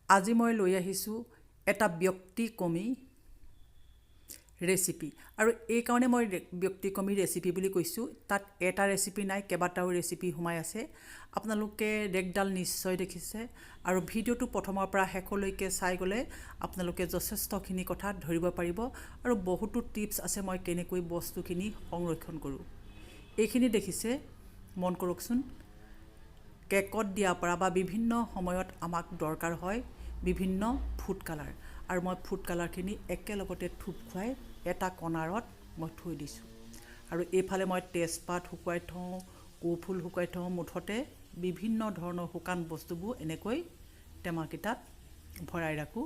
আজি মই লৈ আহিছোঁ এটা ব্যক্তিক্ৰমী ৰেচিপি আৰু এই কাৰণে মই ব্যক্তিক্ৰমী ৰেচিপি বুলি কৈছোঁ তাত এটা ৰেচিপি নাই কেইবাটাও ৰেচিপি সোমাই আছে আপোনালোকে ৰেকডাল নিশ্চয় দেখিছে আৰু ভিডিঅ'টো প্ৰথমৰ পৰা শেষলৈকে চাই গ'লে আপোনালোকে যথেষ্টখিনি কথা ধৰিব পাৰিব আৰু বহুতো টিপছ আছে মই কেনেকৈ বস্তুখিনি সংৰক্ষণ কৰোঁ এইখিনি দেখিছে মন কৰকচোন কেকত দিয়াৰ পৰা বা বিভিন্ন সময়ত আমাক দৰকাৰ হয় বিভিন্ন ফুড কালাৰ আৰু মই ফুড কালাৰখিনি একেলগতে থুপ খুৱাই এটা কণাৰত মই থৈ দিছোঁ আৰু এইফালে মই তেজপাত শুকুৱাই থওঁ কৌফুল শুকুৱাই থওঁ মুঠতে বিভিন্ন ধৰণৰ শুকান বস্তুবোৰ এনেকৈ টেমাকেইটাত ভৰাই ৰাখোঁ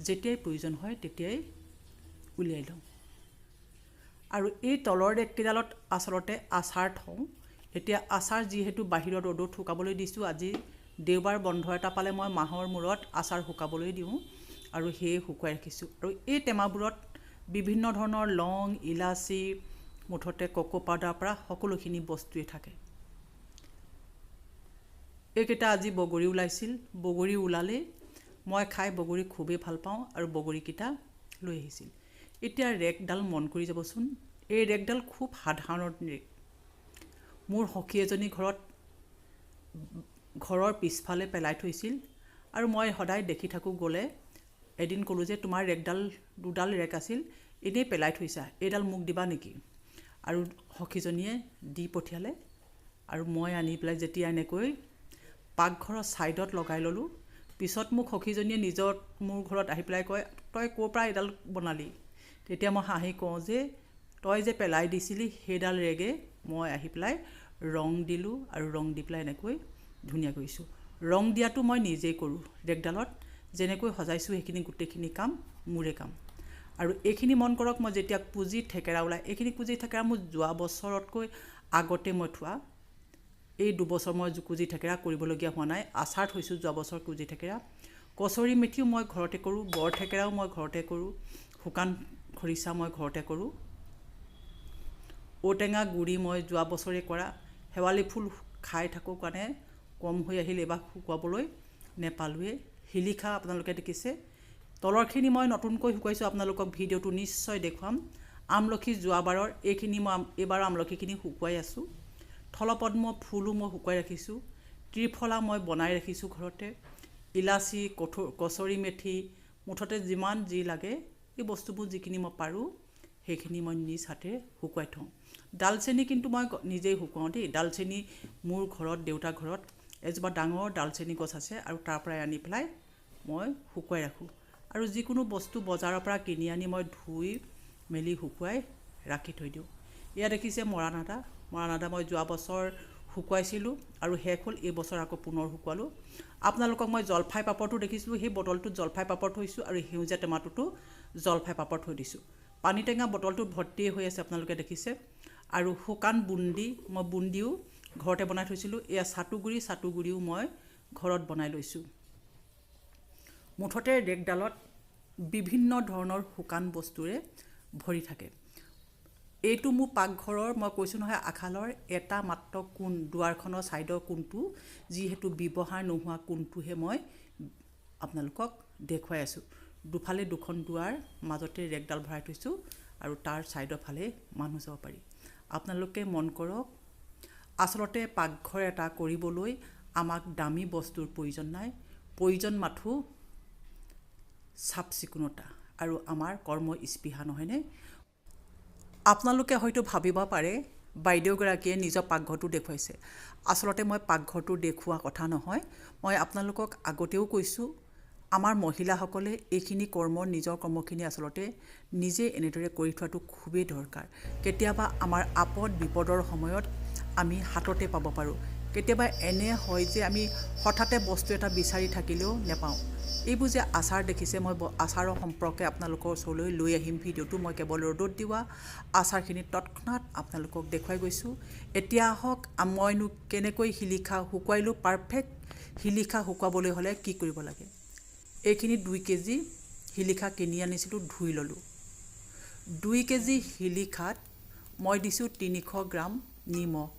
যেতিয়াই প্ৰয়োজন হয় তেতিয়াই উলিয়াই লওঁ আৰু এই তলৰ ৰেককেইডালত আচলতে আচাৰ থওঁ এতিয়া আচাৰ যিহেতু বাহিৰত ৰ'দত শুকাবলৈ দিছোঁ আজি দেওবাৰ বন্ধ এটা পালে মই মাহৰ মূৰত আচাৰ শুকাবলৈ দিওঁ আৰু সেয়ে শুকুৱাই ৰাখিছোঁ আৰু এই টেমাবোৰত বিভিন্ন ধৰণৰ লং ইলাচি মুঠতে কোকো পাউডাৰৰ পৰা সকলোখিনি বস্তুৱে থাকে এইকেইটা আজি বগৰী ওলাইছিল বগৰী ওলালে মই খাই বগৰী খুবেই ভাল পাওঁ আৰু বগৰীকেইটা লৈ আহিছিল এতিয়া ৰেকডাল মন কৰি যাবচোন এই ৰেকডাল খুব সাধাৰণ ৰেক মোৰ সখী এজনী ঘৰৰ পিছফালে পেলাই থৈছিল আৰু মই সদায় দেখি থাকোঁ গ'লে এদিন ক'লোঁ যে তোমাৰ ৰেকডাল দুডাল ৰেক আছিল এনেই পেলাই থৈছা এইডাল মোক দিবা নেকি আৰু সখীজনীয়ে দি পঠিয়ালে আৰু মই আনি পেলাই যেতিয়া এনেকৈ পাকঘৰৰ ছাইডত লগাই ল'লোঁ পিছত মোক সখীজনীয়ে মোৰ ঘৰত আহি পেলাই কয় তই ক'ৰ পৰা এইডাল বনালি তেতিয়া মই হাঁহি কওঁ যে তই যে পেলাই দিছিলি সেইডাল ৰেগে মই আহি পেলাই ৰং দিলোঁ আৰু ৰং দি পেলাই এনেকৈ ধুনীয়া কৰিছোঁ ৰং দিয়াটো মই নিজেই কৰোঁ ৰেকডালত যেনেকৈ সজাইছোঁ সেইখিনি গোটেইখিনি কাম মোৰে কাম আৰু এইখিনি মন কৰক মই যেতিয়া কুজি থেকেৰা ওলাই এইখিনি কুজি থেকেৰা মোৰ যোৱা বছৰতকৈ আগতে মই থোৱা এই দুবছৰ মই কুজি থেকেৰা কৰিবলগীয়া হোৱা নাই আচাৰ থৈছোঁ যোৱা বছৰ কুজি থেকেৰা কচৰি মেথিও মই ঘৰতে কৰোঁ বৰ থেকেৰাও মই ঘৰতে কৰোঁ শুকান খৰিচা মই ঘৰতে কৰোঁ ঔটেঙা গুড়ি মই যোৱা বছৰে কৰা শেৱালি ফুল খাই থাকোঁ কাৰণে কম হৈ আহিল এবাৰ শুকুৱাবলৈ নেপালোৱে শিলিখা আপোনালোকে দেখিছে তলৰখিনি মই নতুনকৈ শুকুৱাইছোঁ আপোনালোকক ভিডিঅ'টো নিশ্চয় দেখুৱাম আমলখি যোৱাবাৰৰ এইখিনি মই এইবাৰ আমলখিখিনি শুকুৱাই আছোঁ থলপদ্ম ফুলো মই শুকুৱাই ৰাখিছোঁ ত্ৰিফলা মই বনাই ৰাখিছোঁ ঘৰতে ইলাচি কচৰি মেথি মুঠতে যিমান যি লাগে এই বস্তুবোৰ যিখিনি মই পাৰোঁ সেইখিনি মই নিজ হাতে শুকুৱাই থওঁ ডালচেনি কিন্তু মই নিজেই শুকুৱাওঁ দেই ডালচেনি মোৰ ঘৰত দেউতাৰ ঘৰত এজোপা ডাঙৰ ডালচেনি গছ আছে আৰু তাৰ পৰাই আনি পেলাই মই শুকুৱাই ৰাখোঁ আৰু যিকোনো বস্তু বজাৰৰ পৰা কিনি আনি মই ধুই মেলি শুকুৱাই ৰাখি থৈ দিওঁ এয়া দেখিছে মৰাণ আদা মই যোৱা বছৰ শুকুৱাইছিলোঁ আৰু শেষ হ'ল এই বছৰ আকৌ পুনৰ শুকুৱালোঁ আপোনালোকক মই জলফাই পাপৰটো দেখিছিলোঁ সেই বটলটোত জলফাই পাপৰ থৈছোঁ আৰু সেউজীয়া টেমাটোতো জলফাই পাপৰ থৈ দিছোঁ পানী টেঙা বটলটোত ভৰ্তি হৈ আছে আপোনালোকে দেখিছে আৰু শুকান মই বুন্দিও ঘৰতে বনাই থৈছিলোঁ এয়া চাটুগুড়িও মই ঘৰত বনাই লৈছোঁ মুঠতে ৰেকডালত বিভিন্ন ধৰণৰ শুকান বস্তুৰে ভৰি থাকে এইটো মোৰ পাকঘৰৰ মই কৈছোঁ নহয় আখালৰ এটা মাত্ৰ কোণ দুৱাৰখনৰ ছাইডৰ কোণটো যিহেতু ব্যৱহাৰ নোহোৱা কোণটোহে মই আপোনালোকক দেখুৱাই আছোঁ দুফালে দুখন দুৱাৰ মাজতে ৰেকডাল ভৰাই থৈছোঁ আৰু তাৰ ছাইডৰ ফালে মানুহ যাব পাৰি আপোনালোকে মন কৰক আচলতে পাকঘৰ এটা কৰিবলৈ আমাক দামী বস্তুৰ প্ৰয়োজন নাই প্ৰয়োজন মাথো চাফ চিকুণতা আৰু আমাৰ কৰ্ম স্পৃহা নহয়নে আপোনালোকে হয়তো ভাবিব পাৰে বাইদেউগৰাকীয়ে নিজৰ পাকঘৰটো দেখুৱাইছে আচলতে মই পাকঘৰটো দেখুওৱা কথা নহয় মই আপোনালোকক আগতেও কৈছোঁ আমাৰ মহিলাসকলে এইখিনি নিজৰ কৰ্মখিনি আচলতে নিজে এনেদৰে কৰি থোৱাটো খুবেই দৰকাৰ কেতিয়াবা আমাৰ আপদ বিপদৰ সময়ত আমি হাততে পাব পাৰোঁ কেতিয়াবা এনে হয় যে আমি হঠাতে বস্তু এটা বিচাৰি থাকিলেও নেপাওঁ এইবোৰ যে আচাৰ দেখিছে মই আচাৰৰ সম্পৰ্কে আপোনালোকৰ ওচৰলৈ লৈ আহিম ভিডিঅ'টো মই কেৱল ৰ'দত দিওৱা আচাৰখিনি তৎক্ষণাত আপোনালোকক দেখুৱাই গৈছোঁ এতিয়া আহক মইনো কেনেকৈ শিলিখা শুকুৱাইলোঁ পাৰফেক্ট শিলিখা শুকুৱাবলৈ হ'লে কি কৰিব লাগে এইখিনি 2 কেজি শিলিখা কিনি আনিছিলোঁ ধুই ল'লোঁ 2 কেজি শিলিখাত মই দিছোঁ 300 গ্ৰাম নিমখ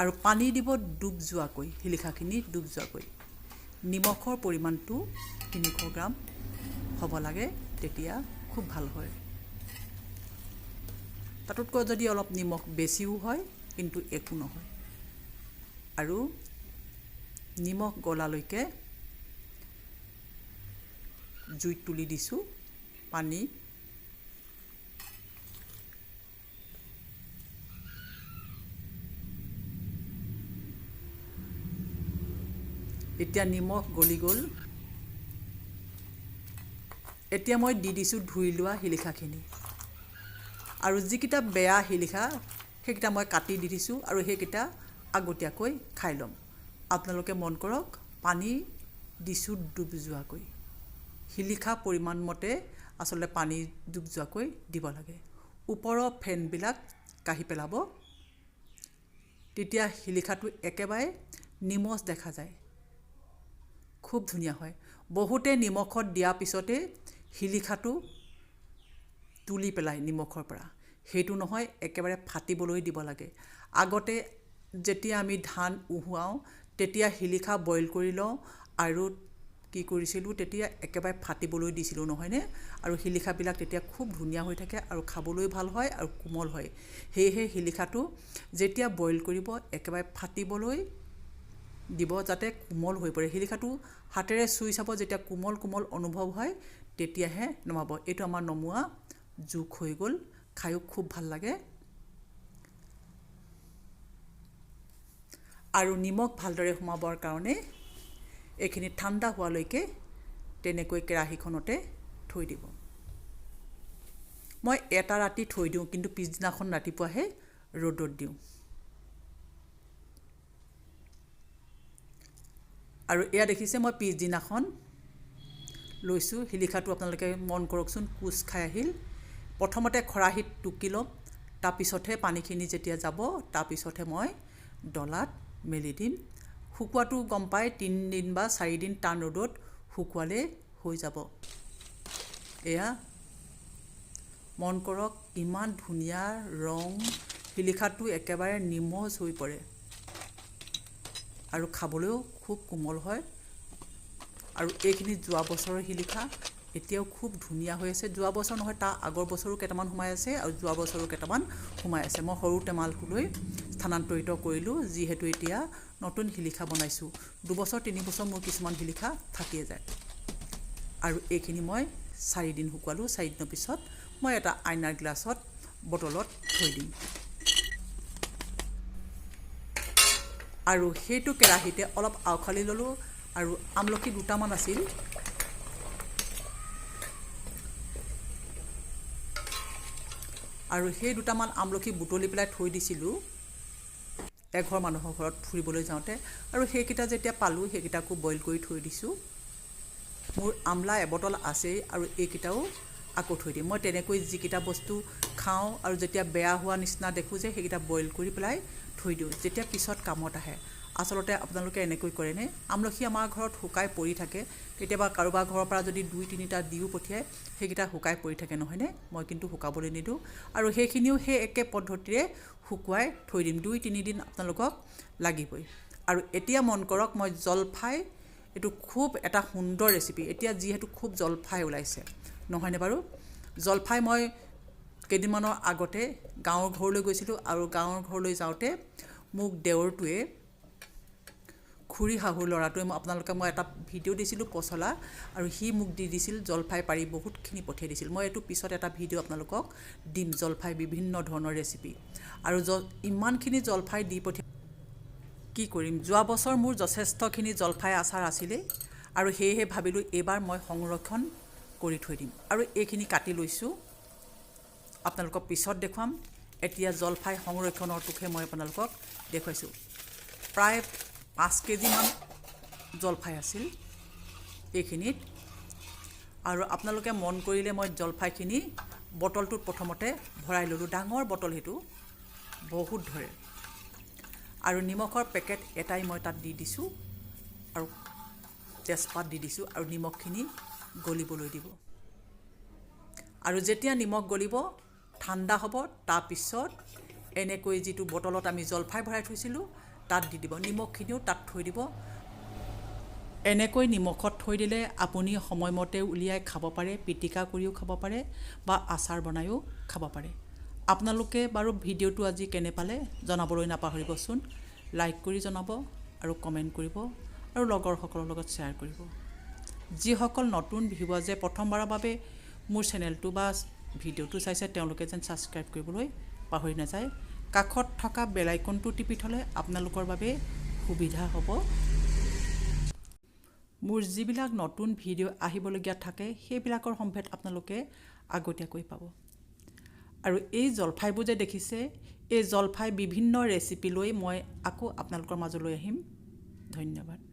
আৰু পানী দিব ডুব যোৱাকৈ শিলিখাখিনি ডুব যোৱাকৈ নিমখৰ পৰিমাণটো 300 গ্ৰাম হ'ব লাগে, তেতিয়া খুব ভাল হয়। তাতকৈ যদি অলপ নিমখ বেছিও হয় কিন্তু একো নহয়। আৰু নিমখ গলালৈকে জুইত তুলি দিছোঁ পানী। এতিয়া নিমখ গলি গ'ল। এতিয়া মই দি দিছোঁ ধুই লোৱা শিলিখাখিনি। আৰু যিকেইটা বেয়া শিলিখা সেইকেইটা মই কাটি দি দিছোঁ আৰু সেইকেইটা আগতীয়াকৈ খাই ল'ম। আপোনালোকে মন কৰক, পানী দিছোঁ ডুব যোৱাকৈ। শিলিখা পৰিমাণ মতে আচলতে পানী ডুব যোৱাকৈ দিব লাগে। ওপৰৰ ফেনবিলাক কাঢ়ি পেলাব, তেতিয়া শিলিখাটো একেবাৰে নিমজ দেখা যায়, খুব ধুনীয়া হয়। বহুতে নিমখত দিয়াৰ পিছতে শিলিখাটো তুলি পেলাই নিমখৰ পৰা, সেইটো নহয়, একেবাৰে ফাটিবলৈ দিব লাগে। আগতে যেতিয়া আমি ধান উহুৱাওঁ তেতিয়া শিলিখা বইল কৰি লওঁ আৰু কি কৰিছিলোঁ, তেতিয়া একেবাৰে ফাটিবলৈ দিছিলোঁ, নহয়নে? আৰু শিলিখাবিলাক তেতিয়া খুব ধুনীয়া হৈ থাকে আৰু খাবলৈ ভাল হয় আৰু কোমল হয়। সেয়েহে শিলিখাটো যেতিয়া বইল কৰিব একেবাৰে ফাটিবলৈ দিব, যাতে কোমল হৈ পৰে। শিলিখাটো হাতেৰে চুই চাব, যেতিয়া কোমল কোমল অনুভৱ হয় তেতিয়াহে নমাব। এইটো আমাৰ নমোৱা জোখ হৈ গ'ল, খায়ো খুব ভাল লাগে। আৰু নিমখ ভালদৰে সোমাবৰ কাৰণে এইখিনি ঠাণ্ডা হোৱালৈকে তেনেকৈ কেৰাহীখনতে থৈ দিব। মই এটা ৰাতি থৈ দিওঁ, কিন্তু পিছদিনাখন ৰাতিপুৱাহে ৰ'দত দিওঁ। আৰু এয়া দেখিছে, মই পিছদিনাখন লৈছোঁ। শিলিখাটো আপোনালোকে মন কৰকচোন, কোচ খাই আহিল। প্ৰথমতে খৰাহীত টুকি ল'ম, তাৰপিছতহে পানীখিনি যেতিয়া যাব তাৰপিছতহে মই ডলাত মেলি দিম। শুকুৱাটো গম পাই 3 দিন বা 4 দিন টান ৰ'দত শুকুৱালে হৈ যাব। এয়া মন কৰক, ইমান ধুনীয়া ৰং, শিলিখাটো একেবাৰে নিমজ হৈ পৰে আৰু খাবলৈও খুব কোমল হয়। আৰু এইখিনি যোৱা বছৰৰ শিলিখা, এতিয়াও খুব ধুনীয়া হৈ আছে। যোৱা বছৰ নহয়, তাৰ আগৰ বছৰো কেইটামান সোমাই আছে আৰু যোৱা বছৰো কেইটামান সোমাই আছে। মই সৰু টেমালটোলৈ স্থানান্তৰিত কৰিলোঁ, যিহেতু এতিয়া নতুন শিলিখা বনাইছোঁ। 2 বছৰ 3 বছৰ মোৰ কিছুমান শিলিখা থাকিয়ে যায়। আৰু এইখিনি মই 4 দিন শুকুৱালোঁ। 4 দিনৰ পিছত মই এটা আইনাৰ গ্লাছত বটলত থৈ দিম। আৰু সেইটো কেৰাহীতে অলপ আউখালি ল'লোঁ আৰু আমলখি দুটামান আছিল, আৰু সেই দুটামান আমলখি বুটলি পেলাই থৈ দিছিলোঁ এঘৰ মানুহৰ ঘৰত ফুৰিবলৈ যাওঁতে। আৰু সেইকেইটা যেতিয়া পালোঁ সেইকেইটাকো বইল কৰি থৈ দিছোঁ। মোৰ আমলা এবটল আছেই আৰু এইকেইটাও আকৌ থৈ দিম। মই তেনেকৈ যিকেইটা বস্তু খাওঁ আৰু যেতিয়া বেয়া হোৱা নিচিনা দেখোঁ যে সেইকেইটা বইল কৰি পেলাই থৈ দিওঁ, যেতিয়া পিছত কামত আহে। আচলতে আপোনালোকে এনেকৈ কৰেনে? আমলখি আমাৰ ঘৰত শুকাই পৰি থাকে, কেতিয়াবা কাৰোবাৰ ঘৰৰ পৰা যদি 2-3টা দিও পঠিয়ায়, সেইকেইটা শুকাই পৰি থাকে, নহয়নে? মই কিন্তু শুকাবলৈ নিদিওঁ। আৰু সেইখিনিও সেই একে পদ্ধতিৰে শুকুৱাই থৈ দিম। 2-3 দিন আপোনালোকক লাগিবই। আৰু এতিয়া মন কৰক, মই জলফাই, এইটো খুব এটা সুন্দৰ ৰেচিপি। এতিয়া যিহেতু খুব জলফাই ওলাইছে, নহয়নে বাৰু? জলফাই মই কেইদিনমানৰ আগতে গাঁৱৰ ঘৰলৈ গৈছিলোঁ, আৰু গাঁৱৰ ঘৰলৈ যাওঁতে মোক দেৱৰটোৱে, খুৰী শাহুৰ ল'ৰাটোৱে, মই এটা ভিডিঅ' দিছিলোঁ পচলা, আৰু সি মোক দি দিছিল জলফাই পাৰি বহুতখিনি পঠিয়াই দিছিল। মই এইটো পিছত এটা ভিডিঅ' আপোনালোকক দিম, জলফাই বিভিন্ন ধৰণৰ ৰেচিপি। আৰু ইমানখিনি জলফাই দি পঠিয়াই কি কৰিম, যোৱা বছৰ মোৰ যথেষ্টখিনি জলফাই আচাৰ আছিলেই, আৰু সেয়েহে ভাবিলোঁ এইবাৰ মই সংৰক্ষণ কৰি থৈ দিম। আৰু এইখিনি কাটি লৈছোঁ, আপোনালোকক পিছত দেখুৱাম। এতিয়া জলফাই সংৰক্ষণৰটোহে মই আপোনালোকক দেখুৱাইছোঁ। প্ৰায় 5 কেজিমান জলফাই আছিল এইখিনিত। আৰু আপোনালোকে মন কৰিলে মই জলফাইখিনি বটলটোত প্ৰথমতে ভৰাই ল'লোঁ। ডাঙৰ বটল, সেইটো বহুত ধৰে। আৰু নিমখৰ পেকেট এটাই মই তাত দি দিছোঁ, আৰু তেজপাত দি দিছোঁ, আৰু নিমখখিনি গলিবলৈ দিব। আৰু যেতিয়া নিমখ গলিব, ঠাণ্ডা হ'ব, তাৰপিছত এনেকৈ যিটো বটলত আমি জলফাই ভৰাই থৈছিলোঁ তাত দি দিব। নিমখখিনিও তাত থৈ দিব। এনেকৈ নিমখত থৈ দিলে আপুনি সময়মতে উলিয়াই খাব পাৰে, পিটিকা কৰিও খাব পাৰে বা আচাৰ বনায়ো খাব পাৰে। আপোনালোকে বাৰু ভিডিঅ'টো আজি কেনে পালে জনাবলৈ নাপাহৰিবচোন। লাইক কৰি জনাব আৰু কমেণ্ট কৰিব আৰু লগৰসকলৰ লগত শ্বেয়াৰ কৰিব। যিসকল নতুন ভিউৱাৰ্ছে প্ৰথমবাৰৰ বাবে মোৰ চেনেলটো বা ভিডিঅ'টো চাইছে তেওঁলোকে যেন ছাবস্ক্ৰাইব কৰিবলৈ পাহৰি নাযায়। কাষত থকা বেল আইকনটো টিপি থ'লে আপোনালোকৰ বাবে সুবিধা হ'ব। মোৰ যিবিলাক নতুন ভিডিঅ' আহিবলগীয়া থাকে সেইবিলাকৰ সম্ভেদ আপোনালোকে আগতীয়াকৈ পাব। আৰু এই জলফাইবোৰ যে দেখিছে, এই জলফাই বিভিন্ন ৰেচিপি লৈ মই আকৌ আপোনালোকৰ মাজলৈ আহিম। ধন্যবাদ।